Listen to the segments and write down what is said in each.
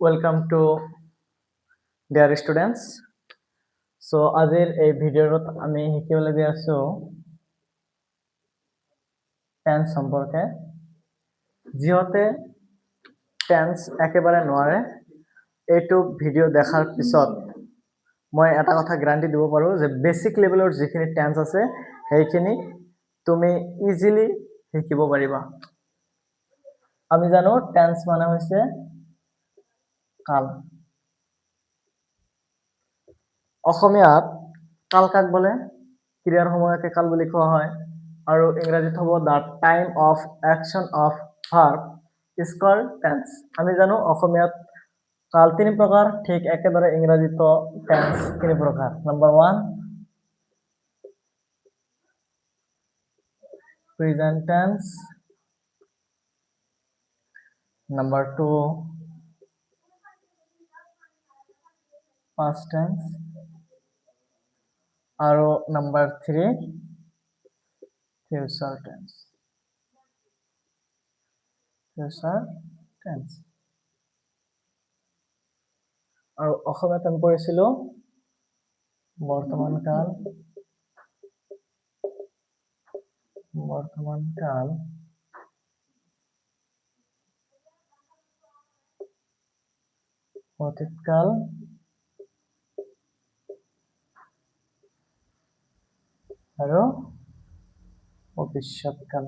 Welcome to dear students. So আজিৰ এই ভিডিঅ'ত আমি শিকিবলৈ গৈ আছো টেন্স সম্পৰ্কে যিহতে টেন্স একেবাৰে নোৱাৰে এইটো ভিডিঅ' দেখাৰ পিছত মই এটা কথা গ্যাৰান্টি দিব পাৰো যে বেসিক লেভেলৰ যিখিনি টেন্স আছে সেইখিনি তুমি ইজিলি শিকিব পাৰিবা আমি জানো টেন্স মানে হৈছে কাল অসমীয়াত কাল কাক বলে ক্ৰিয়াৰ সময়কে কাল বুলি কোৱা হয় আৰু ইংৰাজীত হ'ব the time of action of verb is called tense আমি জানো অসমীয়াত কাল তিনি প্ৰকাৰ ঠিক একেদৰে ইংৰাজীত টেন্স তিনি প্ৰকাৰ number 1 present tense number 2 past tense আৰু নাম্বাৰ 3 future tense আৰু অসমীয়াত আমি পঢ়িছিলো বৰ্তমান কাল অতীত কাল আৰু ভবিষ্যৎ কাল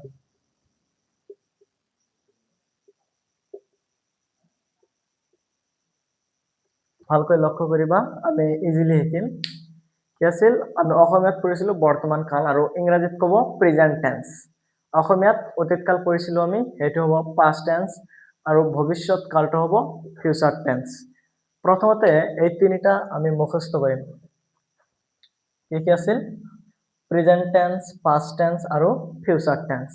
ভালকৈ লক্ষ্য কৰিবা আমি ইজিলি শিকিম কি আছিল আমি অসমীয়াত পঢ়িছিলো বৰ্তমান কাল আৰু ইংৰাজীত ক'ব প্ৰেজেন্ট টেন্স অসমীয়াত অতীত কাল পঢ়িছিলো আমি হেতু হ'ব পাস্ট টেন্স আৰু ভবিষ্যৎ কালটো হ'ব ফিউচাৰ টেন্স প্ৰথমতে এই তিনিটা আমি মুখস্থ কৰিম কি আছিল প্ৰেজেন্ট টেন্স পাস্ট টেন্স আৰু ফিউচাৰ টেন্স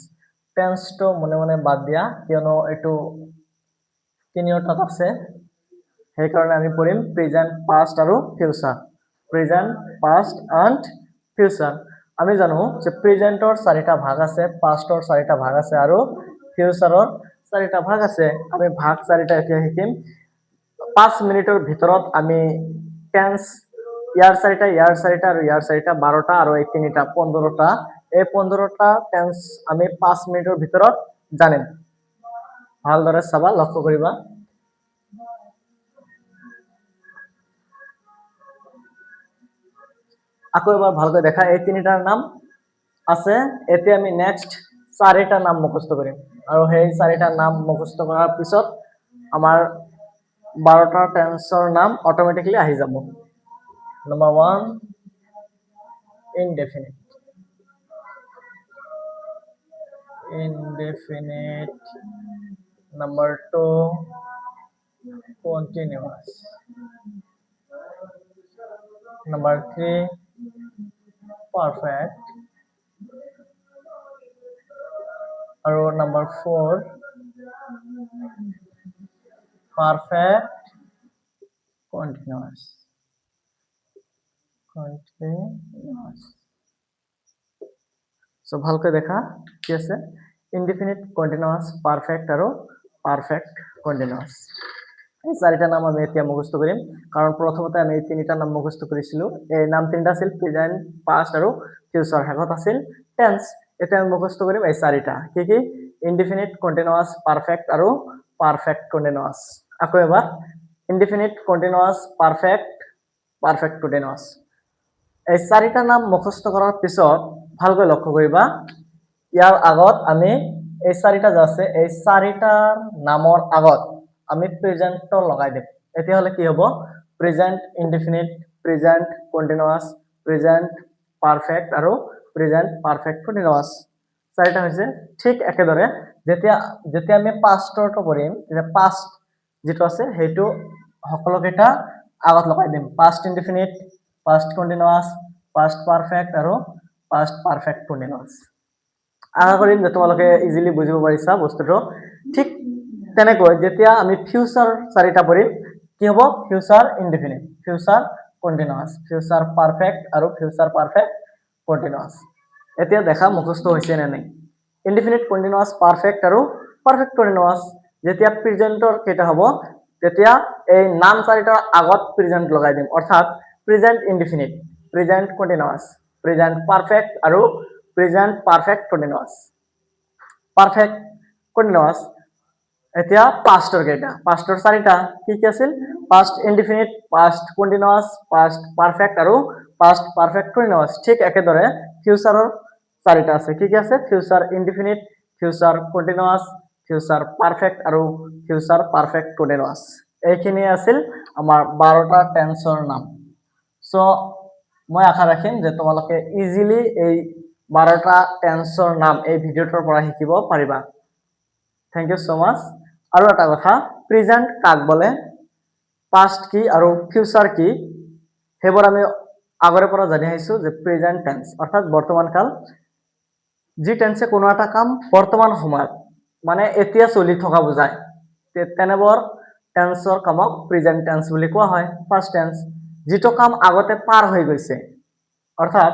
টেন্সটো মনে মনে বাদ দিয়া কিয়নো এটো তিনিওটাত আছে সেই কাৰণে আমি পঢ়িম প্ৰেজেন্ট পাস্ট আৰু future present past and future আমি জানো যে প্ৰেজেন্টৰ চাৰিটা ভাগ আছে পাস্টৰ চাৰিটা ভাগ আছে আৰু ফিউচাৰৰ চাৰিটা ভাগ আছে আমি ভাগ চাৰিটা এতিয়া শিকিম 5 মিনিটৰ ভিতৰত আমি টেন্স ইয়াৰ চাৰিটা আৰু ইয়াৰ চাৰিটা 12টা আৰু এই তিনিটা 15টা এই 15টা টেন্স আমি 5 মিনিটৰ ভিতৰত জানিম ভালদৰে চাবা লক্ষ্য কৰিবা আকৌ এবাৰ ভালকৈ দেখা এই তিনিটাৰ নাম আছে এতিয়া আমি নেক্সট চাৰিটা নাম মুখস্থ কৰিম আৰু সেই চাৰিটা নাম মুখস্থ কৰাৰ পিছত আমাৰ 12টা টেন্সৰ নাম অটোমেটিক্যালি আহি যাব number 1 indefinite number 2 continuous number 3 perfect আৰু number 4 perfect continuous so ভালকৈ দেখা কি আছে indefinite continuous perfect আৰু perfect continuous এই চাৰিটা নাম আমি এতিয়া মুখস্থ কৰিম কাৰণ প্ৰথমতে আমি তিনিটা নাম মুখস্থ কৰিছিলো এই নাম তিনিটা আছিল প্ৰেজেন্ট পাস্ট আৰু ফিউচাৰ হেগত আছিল টেন্স এতিয়া আমি মুখস্থ কৰিম এই চাৰিটা কি indefinite continuous perfect আৰু perfect continuous আকৌ এবাৰ indefinite continuous perfect continuous এই চাৰিটা নাম মুখস্থ কৰাৰ পিছত ভালকৈ লক্ষ্য কৰিবা ইয়াৰ আগত আমি এই চাৰিটা আছে এই চাৰিটাৰ নামৰ আগত আমি প্ৰেজেন্ট লগাই দিম এতিয়া হলে কি হ'ব present indefinite present continuous present perfect আৰু প্ৰেজেন্ট পাৰফেক্ট কন্টিনিউয়াস চাৰিটা হৈছে ঠিক একেদৰে যেতিয়া আমি পাষ্টৰটো কৰিম তেতিয়া পাষ্ট যেটো আছে হেতু সকলোকেটা আগত লগাই দিম past indefinite past continuous past perfect আৰু পাষ্ট পাৰফেক্ট কন্টিনিউয়াস আশা কৰিম যে তোমালোকে ইজিলি বুজিব পাৰিছা বস্তুটো ঠিক তেনেকৈ যেতিয়া আমি ফিউচাৰ চাৰিটা পঢ়িম কি হ'ব future indefinite future continuous future perfect আৰু ফিউচাৰ পারফেক্ট কন্টিনিউয়াস এতিয়া দেখা মুখস্থ হৈছে নে নাই ইনডিফিনিট কন্টিনিউয়াস পারফেক্ট আৰু পাৰফেক্ট কন্টিনিউয়াস যেতিয়া প্ৰেজেন্টৰ কেটা হ'ব তেতিয়া এই নাম চাৰিটাৰ আগত প্ৰেজেন্ট লগাই দিম অৰ্থাৎ present indefinite present continuous present perfect আৰু present perfect continuous perfect continuous এতিয়া পাস্টৰ কেইটা পাস্টৰ চাৰিটা কি কি আছিল past indefinite past continuous past perfect আৰু পাস্ট পাৰফেক্ট কন্টিনিউয়াস ঠিক একেদৰে ফিউচাৰৰ চাৰিটা আছে কি কি আছে future indefinite future continuous future perfect আৰু ফিউচাৰ পাৰফেক্ট কন্টিনিউয়াস এইখিনি আছিল আমাৰ 12টা টেন্সৰ নাম সো মই আশা ৰাখিম যে তোমালোকে ইজিলি এই 12টা টেন্সৰ নাম এই ভিডিওটোৰ পৰা শিকিব পাৰিবা থ্যাংক ইউ সো মাচ আৰু এটা কথা প্ৰেজেন্ট কাক বলে পাস্ট কি আৰু ফিউচাৰ কি হেবৰ আমি আগৰে পৰা জানি আহিছো যে প্ৰেজেন্ট টেন্স অৰ্থাৎ বৰ্তমান কাল যি টেন্সে কোনো এটা কাম বৰ্তমান সময়ত মানে এতিয়া চলি থকা বুজায় তেনেবৰ টেন্সৰ কামক প্ৰেজেন্ট টেন্স বুলি কোৱা হয় ফাৰ্স্ট টেন্স যেটো কাম আগতে পাৰ হৈ গৈছে অৰ্থাৎ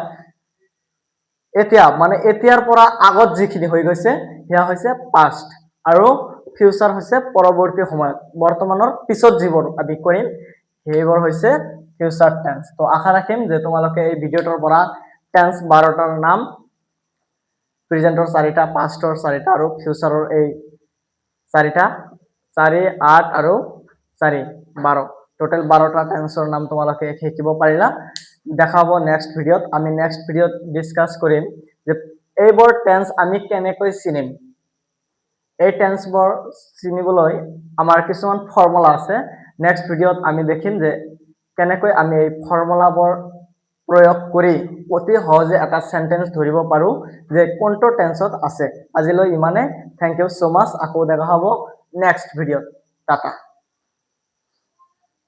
এতিয়া মানে এতিয়াৰ পৰা আগত যিখিনি হৈ গৈছে হেয়া হৈছে পাস্ট আৰু ফিউচাৰ হৈছে পৰৱৰ্তী সময়ত বৰ্তমানৰ পিছত যিবোৰ আমি কৰিম হেবোৰ হৈছে ফিউচাৰ টেন্স তো আশা ৰাখিম যে তোমালোকে এই ভিডিওটোৰ পৰা টেন্স 12টাৰ নাম প্ৰেজেন্টৰ 4টা পাস্টৰ 4টা আৰু ফিউচাৰৰ এই 4টা 4 8 আৰু 4 12 টোটাল 12টা টেন্সৰ নাম তোমালোকে শিকিব পাৰিলা দেখাব নেক্সট ভিডিওত আমি নেক্সট ভিডিওত ডিসকাস কৰিম যে এইবোৰ টেন্স আমি কেনেকৈ চিনিম এই টেন্সবোৰ চিনিবলৈ আমাৰ কিছুমান ফৰ্মুলা আছে নেক্সট ভিডিওত আমি দেখিম যে কেনেকৈ আমি এই ফৰ্মুলাবোৰ প্ৰয়োগ কৰি অতি সহজে এটা সেন্টেন্স ধৰিব পাৰো যে কোনটো টেন্সত আছে আজিলৈ ইমানে থ্যাংক ইউ সো মাচ আকৌ দেখা হ'ব নেক্সট ভিডিওত টাটা